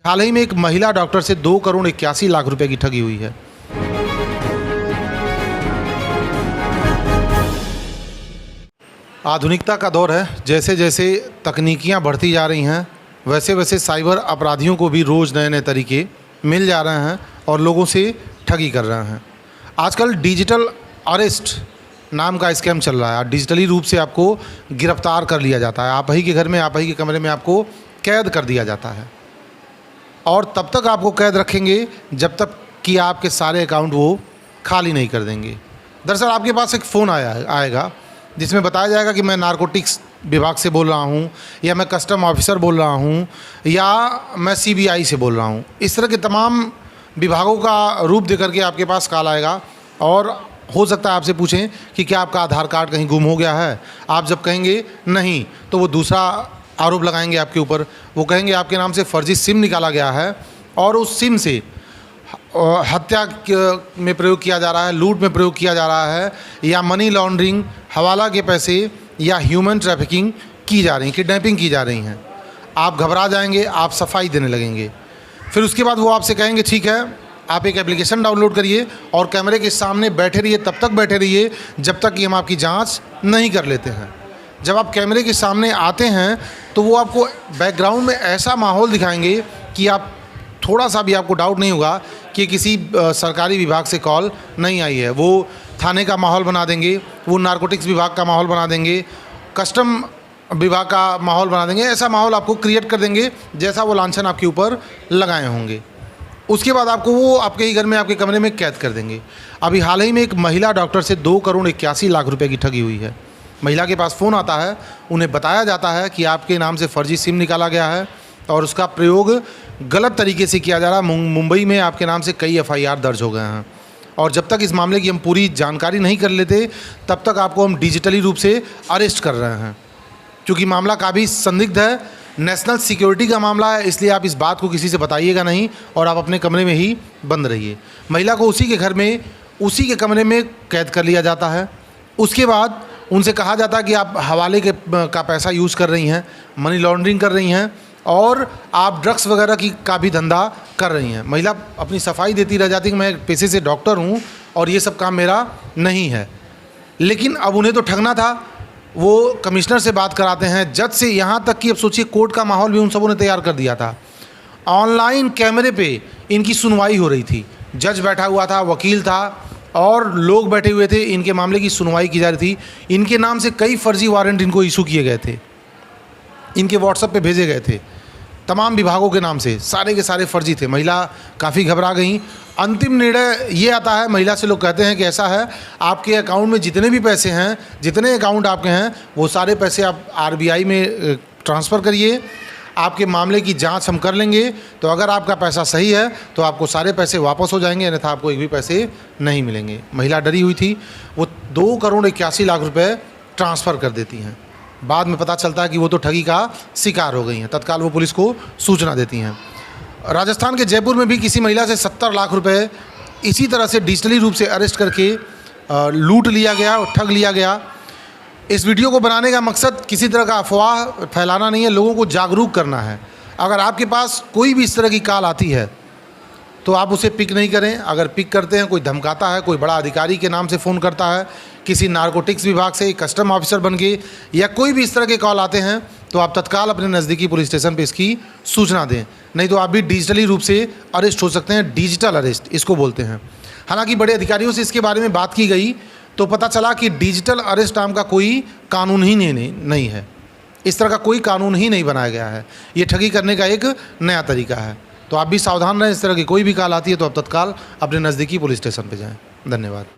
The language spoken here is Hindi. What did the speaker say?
हाल ही में एक महिला डॉक्टर से 2 करोड़ 81 लाख रुपए की ठगी हुई है। आधुनिकता का दौर है, जैसे जैसे तकनीकियां बढ़ती जा रही हैं वैसे वैसे साइबर अपराधियों को भी रोज़ नए नए तरीके मिल जा रहे हैं और लोगों से ठगी कर रहे हैं। आजकल डिजिटल अरेस्ट नाम का स्कैम चल रहा है। डिजिटली रूप से आपको गिरफ्तार कर लिया जाता है, आप ही के घर में, आप ही के कमरे में आपको कैद कर दिया जाता है और तब तक आपको कैद रखेंगे जब तक कि आपके सारे अकाउंट वो खाली नहीं कर देंगे। दरअसल आपके पास एक फ़ोन आएगा जिसमें बताया जाएगा कि मैं नारकोटिक्स विभाग से बोल रहा हूँ, या मैं कस्टम ऑफिसर बोल रहा हूँ, या मैं सीबीआई से बोल रहा हूँ। इस तरह के तमाम विभागों का रूप देकर के आपके पास कॉल आएगा और हो सकता है आपसे पूछें कि क्या आपका आधार कार्ड कहीं गुम हो गया है। आप जब कहेंगे नहीं तो वो दूसरा आरोप लगाएंगे आपके ऊपर। वो कहेंगे आपके नाम से फर्जी सिम निकाला गया है और उस सिम से हत्या में प्रयोग किया जा रहा है, लूट में प्रयोग किया जा रहा है, या मनी लॉन्ड्रिंग, हवाला के पैसे, या ह्यूमन ट्रैफिकिंग की जा रही, किडनैपिंग की जा रही हैं। आप घबरा जाएंगे, आप सफाई देने लगेंगे। फिर उसके बाद वो आपसे कहेंगे ठीक है, आप एक एप्लीकेशन डाउनलोड करिए और कैमरे के सामने बैठे रहिए, तब तक बैठे रहिए जब तक कि हम आपकी जांच नहीं कर लेते हैं। जब आप कैमरे के सामने आते हैं तो वो आपको बैकग्राउंड में ऐसा माहौल दिखाएंगे कि आप थोड़ा सा भी आपको डाउट नहीं होगा कि किसी सरकारी विभाग से कॉल नहीं आई है। वो थाने का माहौल बना देंगे, वो नारकोटिक्स विभाग का माहौल बना देंगे, कस्टम विभाग का माहौल बना देंगे। ऐसा माहौल आपको क्रिएट कर देंगे जैसा वो लांछन आपके ऊपर लगाए होंगे। उसके बाद आपको वो आपके ही घर में, आपके कमरे में कैद कर देंगे। अभी हाल ही में एक महिला डॉक्टर से 2 करोड़ 81 लाख रुपए की ठगी हुई है। महिला के पास फ़ोन आता है, उन्हें बताया जाता है कि आपके नाम से फर्जी सिम निकाला गया है और उसका प्रयोग गलत तरीके से किया जा रहा है। मुंबई में आपके नाम से कई एफआईआर दर्ज हो गए हैं और जब तक इस मामले की हम पूरी जानकारी नहीं कर लेते तब तक आपको हम डिजिटली रूप से अरेस्ट कर रहे हैं। क्योंकि मामला काफ़ी संदिग्ध है, नेशनल सिक्योरिटी का मामला है, इसलिए आप इस बात को किसी से बताइएगा नहीं और आप अपने कमरे में ही बंद रहिए। महिला को उसी के घर में, उसी के कमरे में कैद कर लिया जाता है। उसके बाद उनसे कहा जाता है कि आप हवाले का पैसा यूज़ कर रही हैं, मनी लॉन्ड्रिंग कर रही हैं और आप ड्रग्स वगैरह का भी धंधा कर रही हैं। महिला अपनी सफाई देती रह जाती है कि मैं पेशे से डॉक्टर हूँ और ये सब काम मेरा नहीं है। लेकिन अब उन्हें तो ठगना था। वो कमिश्नर से बात कराते हैं, जज से, यहाँ तक कि अब सोचिए कोर्ट का माहौल भी उन सबों ने तैयार कर दिया था। ऑनलाइन कैमरे पे इनकी सुनवाई हो रही थी, जज बैठा हुआ था, वकील था और लोग बैठे हुए थे। इनके मामले की सुनवाई की जा रही थी। इनके नाम से कई फर्जी वारंट इनको इशू किए गए थे, इनके व्हाट्सएप पे भेजे गए थे तमाम विभागों के नाम से, सारे के सारे फर्जी थे। महिला काफ़ी घबरा गई। अंतिम निर्णय ये आता है, महिला से लोग कहते हैं कि ऐसा है, आपके अकाउंट में जितने भी पैसे हैं, जितने अकाउंट आपके हैं, वो सारे पैसे आप आरबीआई में ट्रांसफ़र करिए। आपके मामले की जांच हम कर लेंगे, तो अगर आपका पैसा सही है तो आपको सारे पैसे वापस हो जाएंगे, अन्यथा आपको एक भी पैसे नहीं मिलेंगे। महिला डरी हुई थी, वो 2 करोड़ 81 लाख रुपए ट्रांसफ़र कर देती हैं। बाद में पता चलता है कि वो तो ठगी का शिकार हो गई हैं। तत्काल वो पुलिस को सूचना देती हैं। राजस्थान के जयपुर में भी किसी महिला से 70 लाख रुपए इसी तरह से डिजिटली रूप से अरेस्ट करके लूट लिया गया और ठग लिया गया। इस वीडियो को बनाने का मकसद किसी तरह का अफवाह फैलाना नहीं है, लोगों को जागरूक करना है। अगर आपके पास कोई भी इस तरह की कॉल आती है तो आप उसे पिक नहीं करें। अगर पिक करते हैं, कोई धमकाता है, कोई बड़ा अधिकारी के नाम से फ़ोन करता है, किसी नारकोटिक्स विभाग से कस्टम ऑफिसर बन के, या कोई भी इस तरह के कॉल आते हैं, तो आप तत्काल अपने नज़दीकी पुलिस स्टेशन पे इसकी सूचना दें। नहीं तो आप भी डिजिटली रूप से अरेस्ट हो सकते हैं। डिजिटल अरेस्ट इसको बोलते हैं। हालांकि बड़े अधिकारियों से इसके बारे में बात की गई तो पता चला कि डिजिटल अरेस्ट नाम का कोई कानून ही नहीं है। इस तरह का कोई कानून ही नहीं बनाया गया है। ये ठगी करने का एक नया तरीका है। तो आप भी सावधान रहें। इस तरह की कोई भी कॉल आती है तो आप तत्काल अपने नज़दीकी पुलिस स्टेशन पर जाएँ। धन्यवाद।